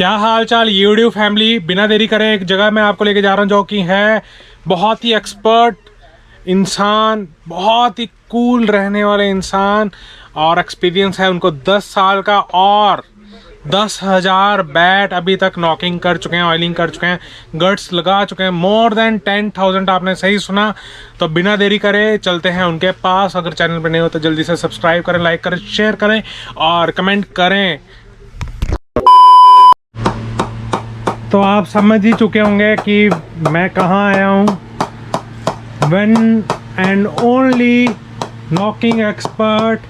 क्या हाल चाल YouTube family. बिना देरी करे एक जगह मैं आपको लेके जा रहा हूँ जो कि है बहुत ही एक्सपर्ट इंसान, बहुत ही कूल रहने वाले इंसान और एक्सपीरियंस है उनको 10 साल का और 10,000 बैट अभी तक नॉकिंग कर चुके हैं, ऑयलिंग कर चुके हैं, गट्स लगा चुके हैं, मोर देन 10,000। आपने सही सुना। तो बिना देरी करे चलते हैं उनके पास। अगर चैनल पर नहीं हो तो जल्दी से सब्सक्राइब करें, लाइक करें, शेयर करें और कमेंट करें। तो आप समझ ही चुके होंगे कि मैं कहाँ आया हूँ। One and only knocking expert.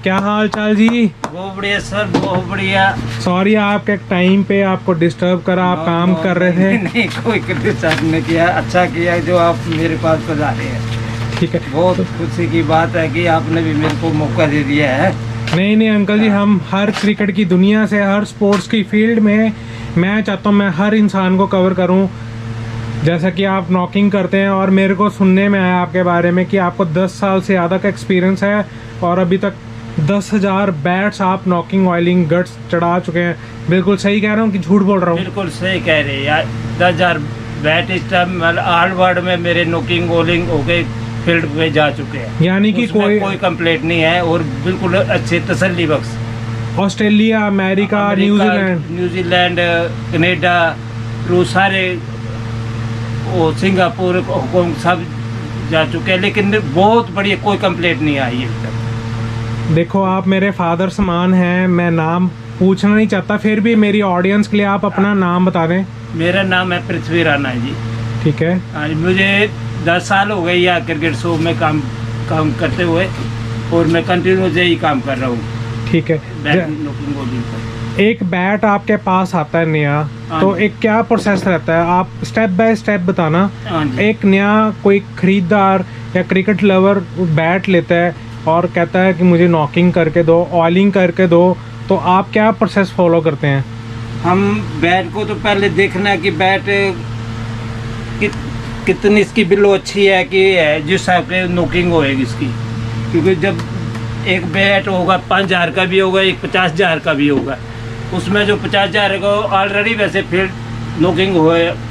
क्या हाल चाल जी? बहुत बढ़िया सर, बहुत बढ़िया। सॉरी आपके टाइम पे आपको डिस्टर्ब करा, आप काम कर रहे थे। नहीं, कोई डिस्टर्ब नहीं किया, अच्छा किया जो आप मेरे पास पधारे हैं। ठीक है, बहुत खुशी की बात है कि आपने भी मेरे को मौका दे दिया है। नहीं अंकल जी, हम हर क्रिकेट की दुनिया से, हर स्पोर्ट्स की फील्ड में मैं चाहता हूँ मैं हर इंसान को कवर करूँ। जैसा कि आप नॉकिंग करते हैं और मेरे को सुनने में आया आपके बारे में कि आपको 10 साल से ज़्यादा का एक्सपीरियंस है और अभी तक 10,000 बैट्स आप नॉकिंग, ऑयलिंग, गट्स चढ़ा चुके हैं। बिल्कुल सही कह रहा हूँ कि झूठ बोल रहा हूँ? बिल्कुल सही कह रहे हैं यार। 10,000 बैट इस टाइम ऑल वर्ल्ड में मेरे नॉकिंग, ऑयलिंग हो गए, फील्ड पे जा चुके हैं। यानी कि कोई कंप्लेंट नहीं है और बिल्कुल अच्छे तसल्ली बख्श। ऑस्ट्रेलिया, अमेरिका, न्यूजीलैंड, कनाडा, रूस, सारे वो सिंगापुर, हांगकांग सब जा चुके हैं, लेकिन बहुत बढ़िया, कोई कंप्लेंट नहीं आई है। देखो आप मेरे फादर समान हैं, मैं नाम पूछना नहीं चाहता, फिर भी मेरी ऑडियंस के लिए आप अपना नाम बता दें। मेरा नाम है पृथ्वी राणा जी। ठीक है। आज मुझे 10 साल हो गए या क्रिकेट शो में काम करते हुए और मैं कंटिन्यू यही काम कर रहा हूँ। ठीक है। एक बैट आपके पास आता है नया, तो एक क्या प्रोसेस रहता है? आप स्टेप बाय स्टेप बताना। एक नया कोई खरीदार या क्रिकेट लवर बैट लेता है और कहता है कि मुझे नॉकिंग करके दो, ऑयलिंग करके दो, तो आप क्या प्रोसेस फॉलो करते हैं? हम बैट को तो पहले देखना है कि बैट कितनी इसकी बिलो अच्छी है कि जिस हिसाब से नॉकिंग होएगी इसकी। क्योंकि जब एक बैट होगा 5,000 का भी होगा, एक 50,000 का भी होगा, उसमें जो 50,000 का ऑलरेडी वैसे फील्ड नॉकिंग हो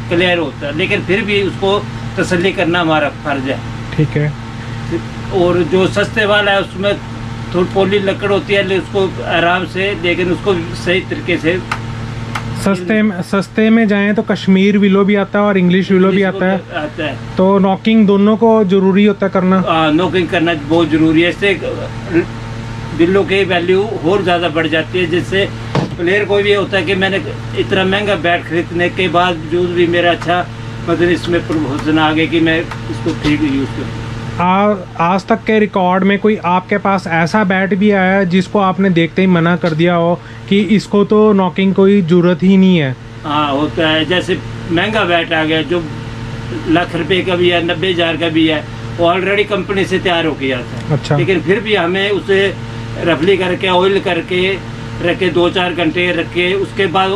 क्लियर होता है, लेकिन फिर भी उसको तसल्ली करना हमारा फर्ज है। ठीक है। और जो सस्ते वाला है उसमें थोड़ी पोली लकड़ होती है, उसको आराम से, लेकिन उसको सही तरीके से सस्ते में जाएं तो कश्मीर विलो भी आता है और इंग्लिश विलो भी आता है। तो नॉकिंग दोनों को जरूरी होता है करना? नॉकिंग करना बहुत जरूरी है, इससे विलो की वैल्यू और ज़्यादा बढ़ जाती है, जिससे प्लेयर को भी होता है कि मैंने इतना महंगा बैट खरीदने के बावजूद भी मेरा अच्छा मतलब इसमें प्रमोशन आ गया कि मैं इसको ठीक यूज़ करूँ। आज तक के रिकॉर्ड में कोई आपके पास ऐसा बैट भी आया है जिसको आपने देखते ही मना कर दिया हो कि इसको तो नॉकिंग कोई जरूरत ही नहीं है? हाँ, होता है। जैसे महंगा बैट आ गया जो लाख रुपए का भी है, 90,000 का भी है, वो ऑलरेडी कंपनी से तैयार हो गया था। अच्छा। लेकिन फिर भी हमें उसे रफली करके, ऑयल करके रखे, 2-4 घंटे रखे, उसके बाद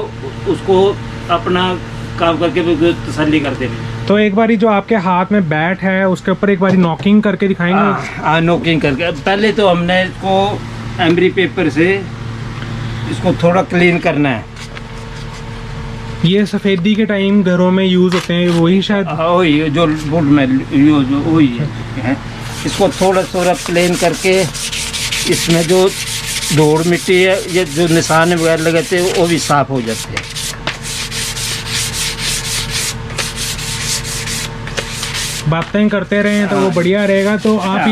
उसको अपना काम करके तसल्ली करते हैं। तो एक बारी जो आपके हाथ में बैट है उसके ऊपर एक बारी नॉकिंग करके दिखाएंगे? हाँ, नॉकिंग करके पहले तो हमने इसको एम्ब्री पेपर से इसको थोड़ा क्लीन करना है। ये सफ़ेदी के टाइम घरों में यूज़ होते हैं, वही शायद? वही जो वुड में यूज वही है। इसको थोड़ा क्लीन करके इसमें जो धूड़ मिट्टी है, ये जो निशान वगैरह लगाते हैं वो भी साफ हो जाते हैं। बातें करते रहें तो वो बढ़िया रहेगा। तो आप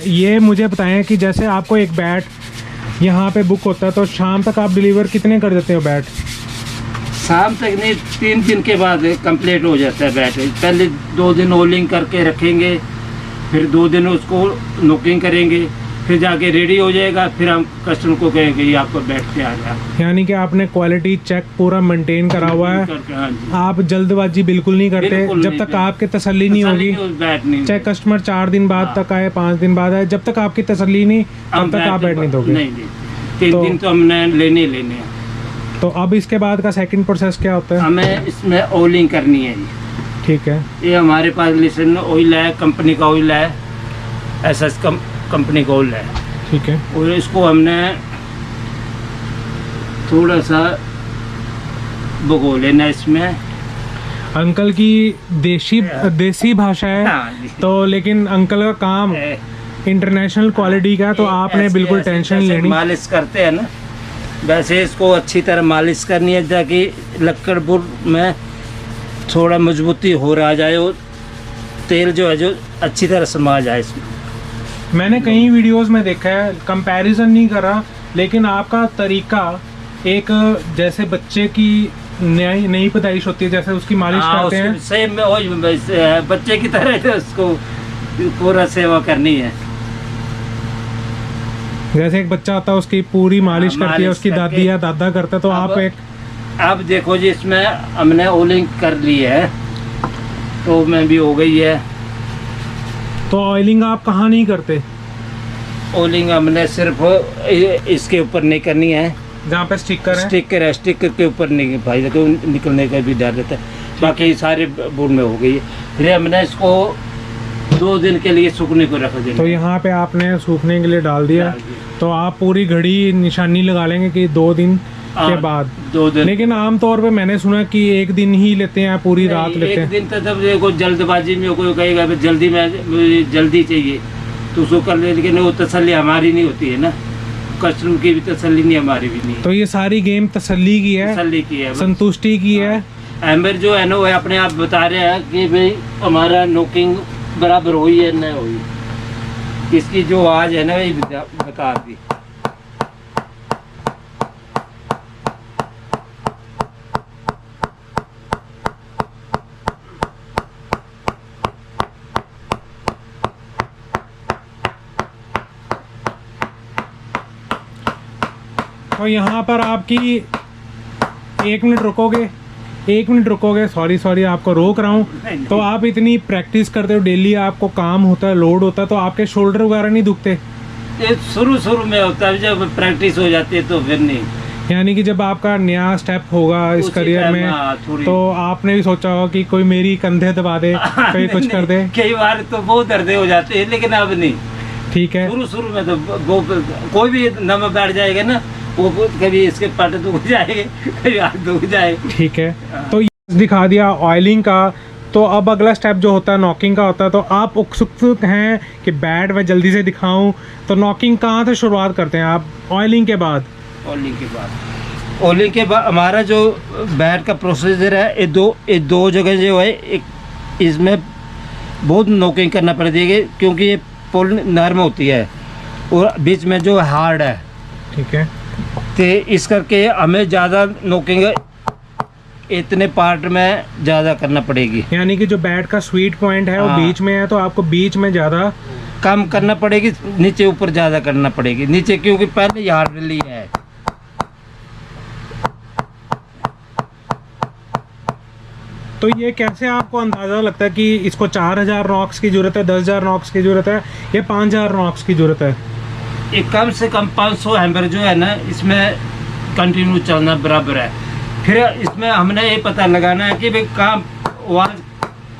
ये मुझे बताएं कि जैसे आपको एक बैट यहाँ पे बुक होता है तो शाम तक आप डिलीवर कितने कर देते हो बैट? शाम तक नहीं, 3 दिन के बाद कंप्लीट हो जाता है बैट। पहले 2 दिन ऑयलिंग करके रखेंगे, फिर 2 दिन उसको नॉकिंग करेंगे, फिर जाके रेडी हो जाएगा, फिर हम कस्टमर को कहेंगे ये आपका बैट तैयार है। यानी कि आपने क्वालिटी चेक पूरा मेंटेन करा हुआ है। हाँ, आप जल्दबाजी बिल्कुल नहीं करते। जब तक आपकी तसल्ली नहीं होगी, चाहे कस्टमर 4 दिन बाद तक आए, 5 दिन बाद आए, जब तक आपकी तसल्ली नहीं, तब तक आप बैट नहीं दोगे। 3 दिन तो हमने लेने हैं। तो अब इसके बाद का सेकंड प्रोसेस क्या होता है? हमें इसमें ऑयलिंग करनी है। ठीक है। ये हमारे पास लिसन ऑयल है, कंपनी का ऑयल है, SS कंपनी का ऑयल है। ठीक है। और इसको हमने थोड़ा सा भगो लेना इसमें। अंकल की देसी भाषा है हाँ जी। तो, लेकिन अंकल का काम इंटरनेशनल क्वालिटी का है, तो आपने ऐसे- बिल्कुल ऐसे टेंशन जैसे लेनी। मालिश करते हैं ना, वैसे इसको अच्छी तरह मालिश करनी है ताकि लक्कड़पुर में थोड़ा मजबूती हो रहा जाए और तेल जो है जो अच्छी तरह समा जाए इसमें। मैंने कई वीडियोस में देखा है, कंपैरिजन नहीं कर रहा, लेकिन आपका तरीका एक जैसे बच्चे की नई नई पैदाइश होती है जैसे उसकी मालिश हाँ, करते हैं, सेम में वही वैसे है, बच्चे की तरह जो उसको पूरा सेवा करनी है। जैसे एक बच्चा होता है उसकी पूरी मालिश करती है, मालिश उसकी करके- दादी या दादा करता है, तो अब- आप एक अब देखो जी, इसमें हमने ओलिंग कर ली है तो में भी हो गई है। तो ऑयलिंग आप कहाँ नहीं करते? ओलिंग हमने सिर्फ इसके ऊपर नहीं करनी है, जहाँ पे स्टिकर है। स्टिकर के ऊपर नहीं भाई, तो निकलने का भी डर रहता है। बाकी सारे बोर्ड में हो गई है। फिर हमने इसको 2 दिन के लिए सूखने को रख देंगे। तो यहाँ पे आपने सूखने के लिए डाल दिया, डाल दिया। तो आप पूरी घड़ी निशानी लगा लेंगे कि 2 दिन के हाँ, बाद। 2 दिन। लेकिन आमतौर पे मैंने सुना कि 1 दिन ही लेते हैं, पूरी रात नहीं, लेते एक हैं। दिन तो जब देखो जल्दबाजी में कोई कहेगा भाई जल्दी में मुझे जल्दी चाहिए तो उसको कर ले, लेकिन वो तसल्ली हमारी नहीं होती है ना, कस्टमर की भी तसल्ली नहीं, हमारी भी नहीं। तो ये सारी गेम तसल्ली की है, तसल्ली की है बस। संतुष्टि की है। एम्बर जो है ना वो अपने आप बता रहे हैं कि भाई हमारा नोकिंग बराबर हुई है नहीं हुई, इसकी जो आवाज है ना वही बता दी। और यहाँ पर आपकी 1 मिनट रुकोगे, 1 मिनट रुकोगे, सॉरी आपको रोक रहा हूँ। नहीं। तो आप इतनी प्रैक्टिस करते हो, डेली आपको काम होता है, लोड होता है, तो आपके शोल्डर वगैरह नहीं दुखते? ये शुरू में होता है, जब प्रैक्टिस हो जाती है तो फिर नहीं। यानी कि जब आपका नया स्टेप होगा इस उसी करियर टाइम, में, हाँ, थोड़ी- तो आपने भी सोचा होगा कि कोई मेरी कंधे दबा दे, कोई कुछ कर दे। कई बार तो बहुत दर्दे हो जाते हैं, लेकिन अब नहीं। ठीक है। शुरू में तो वो कोई भी नम बैठ जाएगा ना, वो कभी इसके पट दुख जाएंगे, कभी हाथ दुख जाएगा। ठीक है, तो ये दिखा दिया ऑयलिंग का। तो अब अगला स्टेप जो होता है नॉकिंग का होता है। तो आप उत्सुक हैं कि बैट मैं जल्दी से दिखाऊं, तो नॉकिंग कहाँ से शुरुआत करते हैं आप? ऑयलिंग के बाद? ओलिंग के बाद हमारा जो बैट का प्रोसीजर है, ये दो जगह जो है, एक इसमें बहुत नोकिंग करना पड़ेगी क्योंकि ये पुल नरम होती है और बीच में जो हार्ड है। ठीक है। तो इस करके हमें ज़्यादा नोकिंग इतने पार्ट में ज़्यादा करना पड़ेगी। यानी कि जो बैट का स्वीट पॉइंट है वो हाँ। बीच में है, तो आपको बीच में ज़्यादा कम करना पड़ेगी, नीचे ऊपर ज़्यादा करना पड़ेगी। नीचे क्योंकि पहले ही हार्ड ली है। तो ये कैसे आपको अंदाज़ा लगता है कि इसको 4000 नॉक्स की ज़रूरत है, 10,000 नॉक्स की ज़रूरत है, या 5000 नॉक्स की ज़रूरत है? एक कम से कम 500 हैम्बर जो है ना, इसमें कंटिन्यू चलना बराबर है। फिर इसमें हमने ये पता लगाना है कि भाई कहाँ आवाज़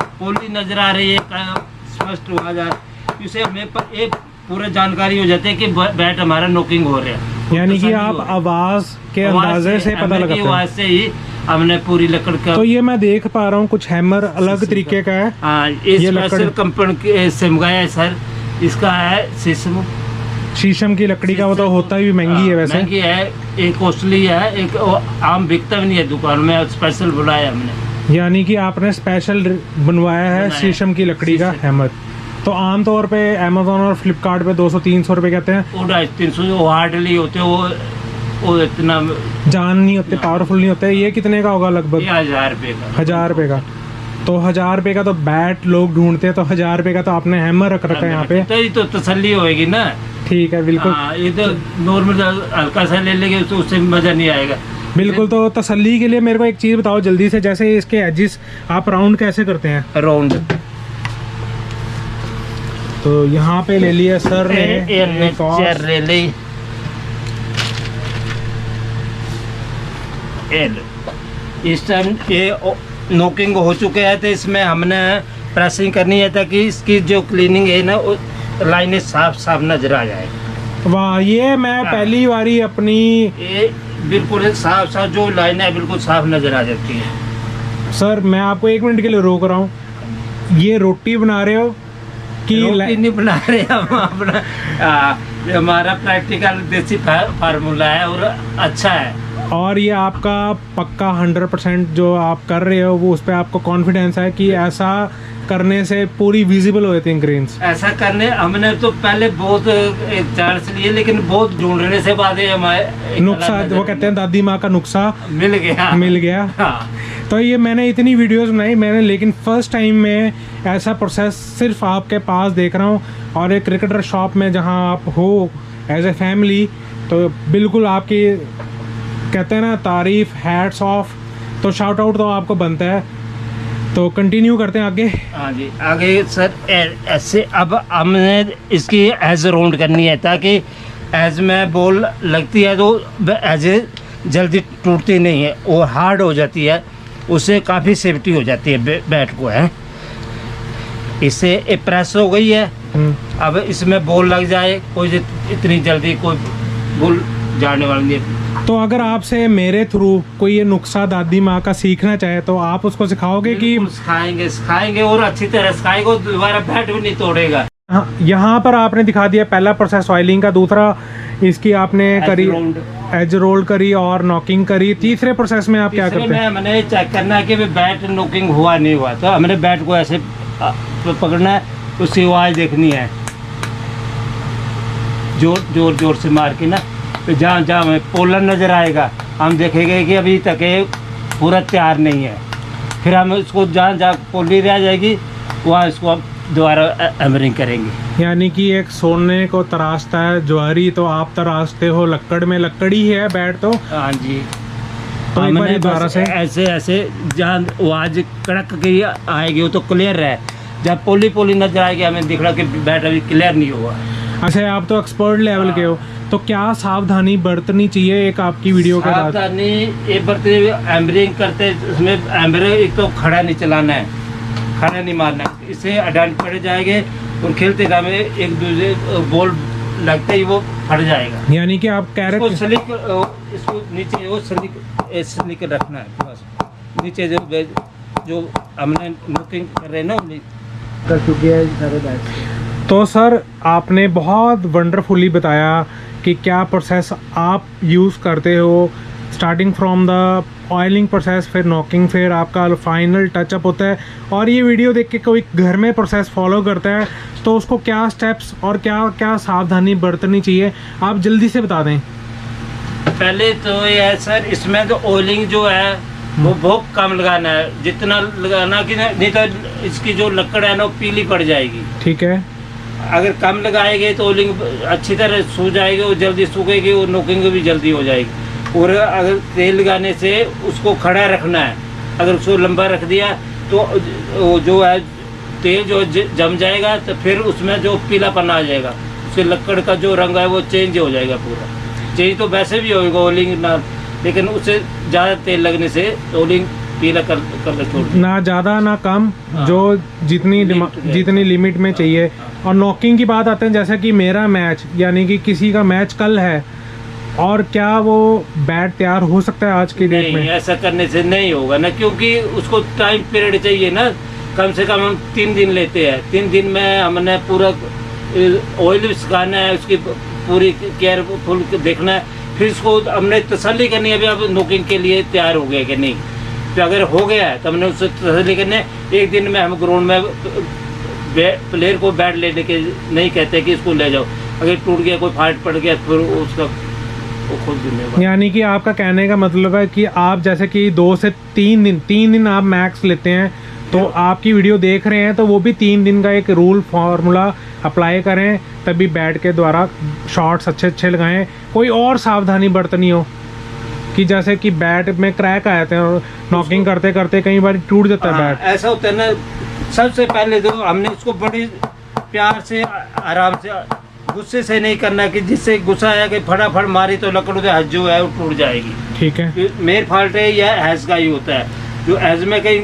पोली नज़र आ रही है, कहाँ स्पष्ट आवाज़ आ रही है। इससे हमें एक पूरा जानकारी हो जाती है कि बैट हमारा नोकिंग हो रहा है। यानी कि तसल्ली आप हो रही है। आवाज़ के आवाज़ अंदाजे से पता हैमर की लगाते हैं। आवाज़ से ही हमने पूरी लकड़ का। तो ये मैं देख पा रहा हूँ कुछ हैमर अलग तरीके का है। हाँ, ये ये लकड़- स्पेशल कंपनी से मंगाया है सर। इसका है शीशम। शीशम की लकड़ी का वो तो होता ही महंगी है वैसे। महंगी है, एक कॉस्टली है, एक आम बिकता भी नहीं है दुकान में, स्पेशल बुलाया हमने। यानी कि आपने स्पेशल बनवाया है बनाया। शीशम की लकड़ी का शीशम। हैमर। तो आमतौर पे अमेजोन और फ्लिपकार्ट पे 200-300 रुपए कहते हैं। वो 250-300 जो हार्डली होते हैं वो इतना, जान नहीं होते, पावरफुल नहीं होते। ये कितने का होगा लगभग? ये 1000 रुपये का। 1000 रुपए का। तो 1000 रुपए का तो बैट लोग ढूंढते हैं, तो 1000 रुपए का तो आपने हैमर रख रखा है यहाँ पे। तो ये तो तसल्ली होएगी ना। ठीक है, बिल्कुल हाँ, ये तो नॉर्मल हल्का सा ले लेंगे तो उससे मजा नहीं आएगा। बिल्कुल। तो तसल्ली के लिए मेरे को एक चीज़ बताओ जल्दी से, जैसे इसके एजिस आप राउंड कैसे करते हैं? राउंड तो यहाँ पे ले लिया सर ने एक और। चेयर ले ली। इस टाइम ये नोकिंग हो चुके हैं, तो इसमें हमने प्रेसिंग करनी है ताकि इसकी जो क्लीनिंग है ना, लाइनें साफ साफ नजर आ जाए। वाह, ये मैं पहली बारी अपनी ये बिल्कुल साफ साफ जो लाइन है बिल्कुल साफ नजर आ जाती है। सर मैं आपको 1 मिनट के लिए रोक रहा हूँ, ये रोटी बना रहे हो कि रोटी नहीं बना रहे हम अपना ये हमारा प्रैक्टिकल देसी फार्मूला है और अच्छा है। और ये आपका पक्का 100% जो आप कर रहे हो वो उस पर आपको कॉन्फिडेंस है कि ऐसा करने से पूरी विजिबल हो जाती है ग्रेन्स? ऐसा करने हमने तो पहले बहुत चांस लिए, लेकिन बहुत ढूंढने से बाद हमारे नुक्सा, वो कहते हैं दादी माँ का नुक्सा मिल गया। हाँ। तो ये मैंने इतनी वीडियोस बनाई मैंने, लेकिन फर्स्ट टाइम में ऐसा प्रोसेस सिर्फ आपके पास देख रहा हूँ। और एक क्रिकेटर शॉप में जहाँ आप हो एज ए फैमिली, तो बिल्कुल आपकी कहते हैं ना तारीफ, हैट्स ऑफ, तो शाउट आउट तो आपको बनता है। तो कंटिन्यू करते हैं आगे। हाँ जी, आगे सर ऐसे अब हमने इसकी एज राउंड करनी है ताकि एज में बॉल लगती है तो एज जल्दी टूटती नहीं है और हार्ड हो जाती है, उससे काफ़ी सेफ्टी हो जाती है बैट को है। इससे ये प्रेस हो गई है, अब इसमें बॉल लग जाए कोई इतनी जल्दी कोई बॉल जाने वाली नहीं। तो अगर आपसे मेरे थ्रू कोई ये नुक्सा दादी माँ का सीखना चाहे तो आप उसको सिखाओगे कि? सिखाएंगे और अच्छी तरह सिखाएंगे, दोबारा बैट भी नहीं तोड़ेगा। यहाँ पर आपने दिखा दिया पहला प्रोसेस ऑयलिंग का, दूसरा इसकी आपने करी एज रोल करी और नॉकिंग करी। तीसरे प्रोसेस में आप क्या करते हैं? मैंने चेक करना है कि बैट नॉकिंग हुआ नहीं हुआ, तो हमने बैट को ऐसे पकड़ना है, उसकी आवाज़ देखनी है, जोर जोर से मार के ना, तो जहाँ हमें पोलर नज़र आएगा हम देखेंगे कि अभी तक ये पूरा तैयार नहीं है। फिर हम इसको जहाँ पोली रह जाएगी वहाँ इसको हम दोबारा हैमरिंग करेंगे। यानी कि एक सोने को तराशता है ज्वारी, तो आप तराशते हो लकड़ में, लकड़ी है बैट तो। हाँ जी, तो एक बार दोबारा से ऐसे जहाँ आवाज़ कड़क की आएगी वो तो क्लियर है, जब पोली नजर आएगी हमें दिख रहा कि बैट अभी क्लियर नहीं हुआ। अच्छा, आप तो एक्सपर्ट लेवल के हो, तो क्या सावधानी बरतनी चाहिए एक आपकी वीडियो के बाद? सावधानी ये बरतनी, हैमरिंग करते इसमें हैमरिंग एक तो खड़ा नहीं चलाना है, खड़ा नहीं मारना, इससे अडांट पड़ जाएंगे और खेलते काम में एक दूसरे बॉल लगते ही वो फट जाएगा। यानी कि आप कह रहे हैं इसको नीचे वो स्लिक रखना है, बस नीचे जो हमने नॉकिंग कर रहे हैं ना कर चुकी है सारे बैट। तो सर आपने बहुत वंडरफुली बताया कि क्या प्रोसेस आप यूज़ करते हो, starting from the oiling process, फिर नॉकिंग, फिर आपका फाइनल टचअप होता है। और ये वीडियो देख के कोई घर में प्रोसेस फॉलो करता है तो उसको क्या स्टेप्स और क्या क्या सावधानी बरतनी चाहिए, आप जल्दी से बता दें। पहले तो ये है सर, इसमें तो ऑयलिंग जो है वो बहुत कम लगाना है, जितना लगाना कि नहीं तो इसकी जो लकड़ है ना वो पीली पड़ जाएगी। ठीक है, अगर कम लगाएंगे तो ऑयलिंग अच्छी तरह सूख जाएगी और जल्दी सूखेगी और नॉकिंग भी जल्दी हो जाएगी। और अगर तेल लगाने से उसको खड़ा रखना है, अगर उसको लंबा रख दिया तो जो है तेल जो जम जाएगा, तो फिर उसमें जो पीलापन आ जाएगा, उसके लकड़ का जो रंग है वो चेंज हो जाएगा पूरा। चेंज तो वैसे भी होगा ऑयलिंग ना, लेकिन उससे ज़्यादा तेल लगने से ऑयलिंग पीला कर छोड़ ना ज़्यादा ना कम। हाँ। जो जितनी लिमिट में चाहिए। और नॉकिंग की बात आते हैं, जैसे कि मेरा मैच यानी कि किसी का मैच कल है, और क्या वो बैट तैयार हो सकता है आज की डेट में? ऐसा करने से नहीं होगा ना, क्योंकि उसको टाइम पीरियड चाहिए ना, कम से कम हम 3 दिन लेते हैं। 3 दिन में हमने पूरा ऑयल सुखाना है, उसकी पूरी केयरफुल देखना है, फिर इसको हमने तसल्ली करनी है, अभी अब नॉकिंग के लिए तैयार हो गया कि नहीं। तो अगर हो गया है तो हमने उससे तसल्ली करनी है। एक दिन में हम ग्राउंड में प्लेयर को बैट लेने के नहीं कहते कि इसको ले जाओ, अगर टूट गया कोई फाल्ट पड़ गया फिर उसका खुद। यानी कि आपका कहने का मतलब है कि आप जैसे कि 2 से 3 दिन आप मैक्स लेते हैं, तो आपकी वीडियो देख रहे हैं तो वो भी 3 दिन का एक रूल फार्मूला अप्लाई करें, तभी बैट के द्वारा शॉट्स अच्छे लगाएं। कोई और सावधानी बरतनी हो कि जैसे कि बैट में क्रैक आ जाते हैं और नॉकिंग करते करते कई बार टूट जाता है बैट। ऐसा होता है ना, सबसे पहले तो हमने इसको बड़ी प्यार से आराम से, गुस्से से नहीं करना कि जिससे गुस्सा आया कि फटाफट मारी तो लकड़ से हज जो है वो टूट जाएगी। ठीक है, मेन फॉल्ट है या हैज का ही होता है, जो हैज में कहीं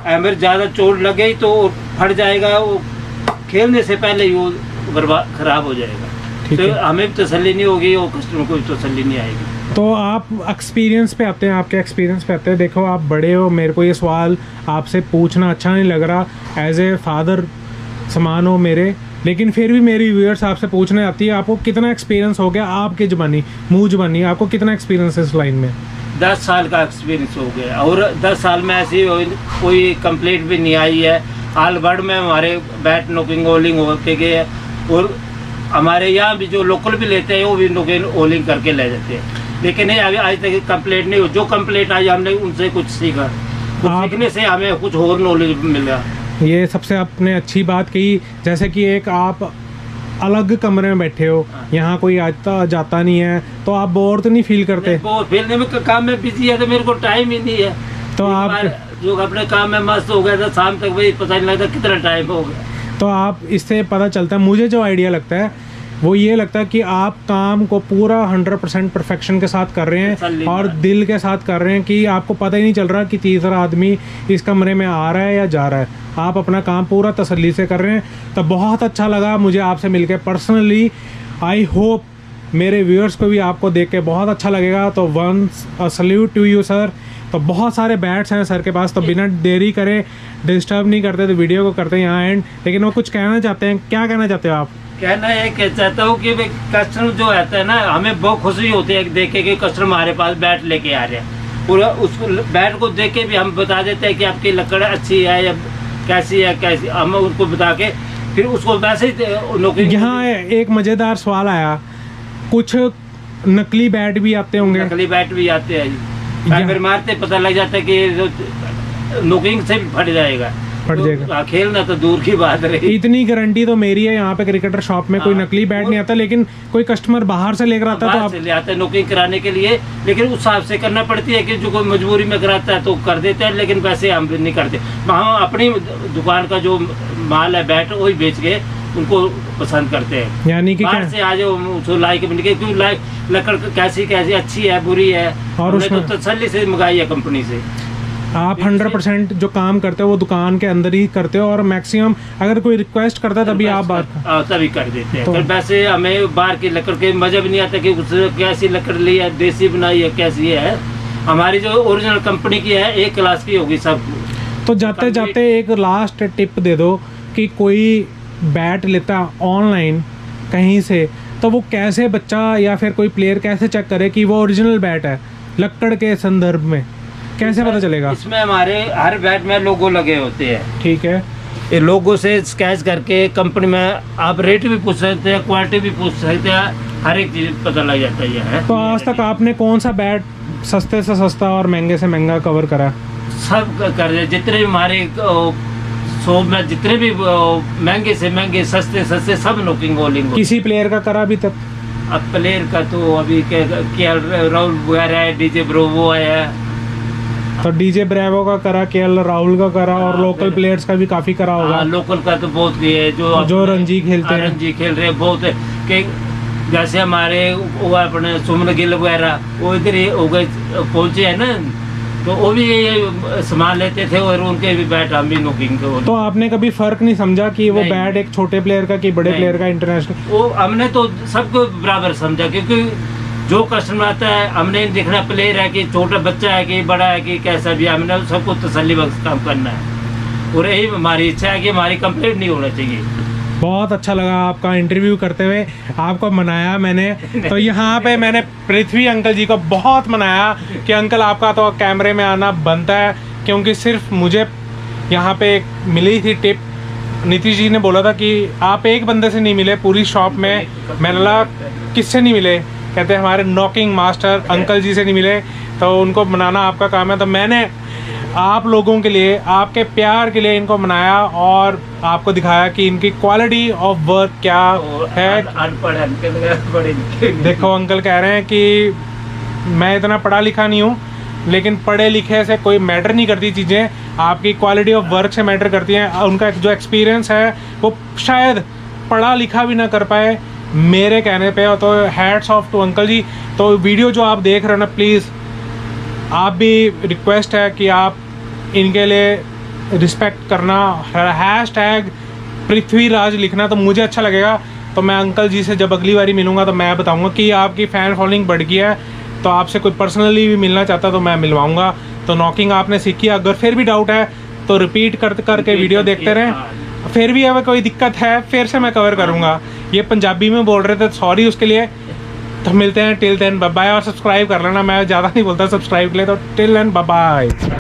हैमर ज़्यादा चोट लग गई तो फट जाएगा, वो खेलने से पहले ही वो खराब हो जाएगा। तो हमें भी तसल्ली नहीं होगी और कस्टमर को भी तसल्ली नहीं आएगी। तो आप एक्सपीरियंस पे आते हैं, आपके एक्सपीरियंस पे आते हैं। देखो आप बड़े हो, मेरे को ये सवाल आपसे पूछना अच्छा नहीं लग रहा, एज ए फादर समान हो मेरे, लेकिन फिर भी मेरी व्यूअर्स आपसे पूछने आती है आपको कितना एक्सपीरियंस हो गया, आपकी ज़बानी मुँह ज़बानी आपको कितना एक्सपीरियंस है इस लाइन में? 10 साल का एक्सपीरियंस हो गया और 10 साल में ऐसी कोई कंप्लेंट भी नहीं आई है। ऑल वर्ल्ड में हमारे बैट नॉकिंग ओलिंग होके गए हैं और हमारे यहाँ भी जो लोकल भी लेते हैं वो भी नॉकिंग ओलिंग करके ले जाते हैं, लेकिन अभी आज तक कंप्लेंट नहीं हो। जो कंप्लेंट आई हमने उनसे कुछ सीखा, कुछ सीखने से हमें कुछ और नॉलेज मिला। ये सबसे आपने अच्छी बात कही, जैसे कि एक आप अलग कमरे में बैठे हो, यहाँ कोई आता जाता नहीं है, तो आप बोर तो नहीं फील करते? फील में काम में बिजी है तो मेरे को टाइम ही नहीं है। तो आप जो अपने काम में मस्त हो गया था, शाम तक वही पता नहीं लगता कितना टाइम हो गया। तो आप इससे पता चलता है, मुझे जो आइडिया लगता है वो ये लगता है कि आप काम को पूरा 100% परफेक्शन के साथ कर रहे हैं और दिल के साथ कर रहे हैं कि आपको पता ही नहीं चल रहा कि तीसरा आदमी इस कमरे में आ रहा है या जा रहा है। आप अपना काम पूरा तसल्ली से कर रहे हैं। तो बहुत अच्छा लगा मुझे आपसे मिलकर पर्सनली। आई होप मेरे व्यूअर्स को भी आपको देख के बहुत अच्छा लगेगा। तो once a salute to you sir. तो बहुत सारे बैट्स हैं सर के पास, तो बिना देरी करे, डिस्टर्ब नहीं करते तो वीडियो को करते हैं यहाँ एंड। लेकिन वो कुछ कहना चाहते हैं, क्या कहना चाहते हो आप? कहना है कि चाहता हूँ कि कस्टमर जो आता है ना, हमें बहुत खुशी होती है देख के कि कस्टमर हमारे पास बैट लेके आ रहे हैं। पूरा उसको बैट को देख के भी हम बता देते हैं कि आपकी लकड़ अच्छी है या कैसी है, कैसी, हम उनको बता के फिर उसको वैसे ही। यहाँ एक मज़ेदार सवाल आया, कुछ नकली बैट भी आते होंगे? नकली बैट भी आते हैं, फिर मारते पता लग जाता है कि नोकिंग से भी फट जाएगा। तो खेलना तो दूर की बात रही। इतनी गारंटी तो मेरी है, यहाँ पे क्रिकेटर शॉप में कोई नकली बैट नहीं आता, लेकिन कोई कस्टमर बाहर से लेकर आता है तो आप ले आते हैं नोकिंग कराने के लिए। लेकिन उस हिसाब से करना पड़ती है कि जो कोई मजबूरी में कराता है तो कर देते हैं, लेकिन वैसे हम नहीं करते। वहाँ अपनी दुकान का जो माल है बैट वही बेच के उनको पसंद करते हैं। यानी कि बाहर से आज उसको लाइक क्यों लकड़ कैसी कैसी अच्छी है बुरी है, और उसने तो तसल्ली से मंगाई है कंपनी से। आप 100% जो काम करते हो वो दुकान के अंदर ही करते हो, और मैक्सिमम अगर कोई रिक्वेस्ट करता है तभी आप बात तभी कर देते हैं। तो वैसे हमें बाहर की लकड़ के मजा भी नहीं आता कि उससे कैसी लकड़ ली है, देसी बनाई है, कैसी है। हमारी जो ओरिजिनल कंपनी की है, एक क्लास की होगी सब। तो जाते जाते एक लास्ट टिप दे दो कि कोई बैट लेता ऑनलाइन कहीं से, तो वो कैसे बच्चा या फिर कोई प्लेयर कैसे चेक करे कि वो ओरिजिनल बैट है लकड़ के संदर्भ में, कैसे पता चलेगा? इसमें हमारे हर बैट में लोगो लगे होते हैं। ठीक है, ये लोगो से स्केच करके कंपनी में आप रेट भी पूछ सकते हैं, क्वालिटी भी पूछ सकते हैं, हर एक चीज पता लग जाता है। तो आज तक आपने कौन सा बैट सस्ते से सस्ता और महंगे से महंगा कवर करा? सब कर, जितने भी हमारे शॉप में जितने भी महंगे से महंगे, सस्ते सस्ते, सब नॉकिंग ओलिंग। किसी प्लेयर का करा अभी तक? अब प्लेयर का तो अभी केएल राहुल वगैरह है, डीजे ब्रेवो है। तो डीजे ब्रेवो का करा, केएल राहुल का करा, और लोकल प्लेयर्स का भी काफी करा होगा। लोकल का तो बहुत है, जो रणजी खेलते हैं, रणजी खेल रहे बहुत है। कि जैसे हमारे वो अपने सुमन गिल वगैरह वो इधर ही हो गए पहुंचे है ना, तो वो भी ये सामान लेते थे और उनके भी बैट हम भी नॉकिंग को। तो आपने कभी फर्क नहीं समझा कि वो बैट एक छोटे प्लेयर का कि बड़े प्लेयर का इंटरनेशनल? वो हमने तो सबको बराबर समझा, क्योंकि जो कस्टमर आता है हमने देखना प्लेयर है कि छोटा बच्चा है कि बड़ा है कि कैसा भी, हमने सबको तसल्ली बख्श काम करना है। और यही हमारी इच्छा है कि हमारी कंप्लेंट नहीं होना चाहिए। बहुत अच्छा लगा आपका इंटरव्यू करते हुए, आपको मनाया मैंने। तो यहाँ पे मैंने पृथ्वी अंकल जी को बहुत मनाया कि अंकल आपका तो कैमरे में आना बनता है, क्योंकि सिर्फ मुझे यहाँ पे एक मिली थी टिप। नीतीश जी ने बोला था कि आप एक बंदे से नहीं मिले पूरी शॉप में। मैंने बोला किससे नहीं मिले? कहते हमारे नॉकिंग मास्टर अंकल जी से नहीं मिले। तो उनको मनाना आपका काम है। तो मैंने आप लोगों के लिए, आपके प्यार के लिए इनको मनाया और आपको दिखाया कि इनकी क्वालिटी ऑफ वर्क क्या है। देखो अंकल कह रहे हैं कि मैं इतना पढ़ा लिखा नहीं हूँ, लेकिन पढ़े लिखे से कोई मैटर नहीं करती चीज़ें, आपकी क्वालिटी ऑफ वर्क से मैटर करती हैं। उनका जो एक्सपीरियंस है वो शायद पढ़ा लिखा भी ना कर पाए मेरे कहने पे। तो हैट्स ऑफ टू अंकल जी। तो वीडियो जो आप देख रहे हो ना, प्लीज़ आप भी रिक्वेस्ट है कि आप इनके लिए रिस्पेक्ट करना, हैशटैग पृथ्वीराज लिखना, तो मुझे अच्छा लगेगा। तो मैं अंकल जी से जब अगली बारी मिलूँगा तो मैं बताऊँगा कि आपकी फ़ैन फॉलोइंग बढ़ गई है। तो आपसे कोई पर्सनली भी मिलना चाहता तो मैं मिलवाऊंगा। तो नॉकिंग आपने सीखी, अगर फिर भी डाउट है तो रिपीट करके वीडियो देखते रहें। फिर भी अगर कोई दिक्कत है फिर से मैं कवर करूंगा। ये पंजाबी में बोल रहे थे, सॉरी उसके लिए। तो मिलते हैं, टिल देन बाय बाय। और सब्सक्राइब कर लेना, मैं ज़्यादा नहीं बोलता सब्सक्राइब के लिए। तो टिल देन बाय बाय।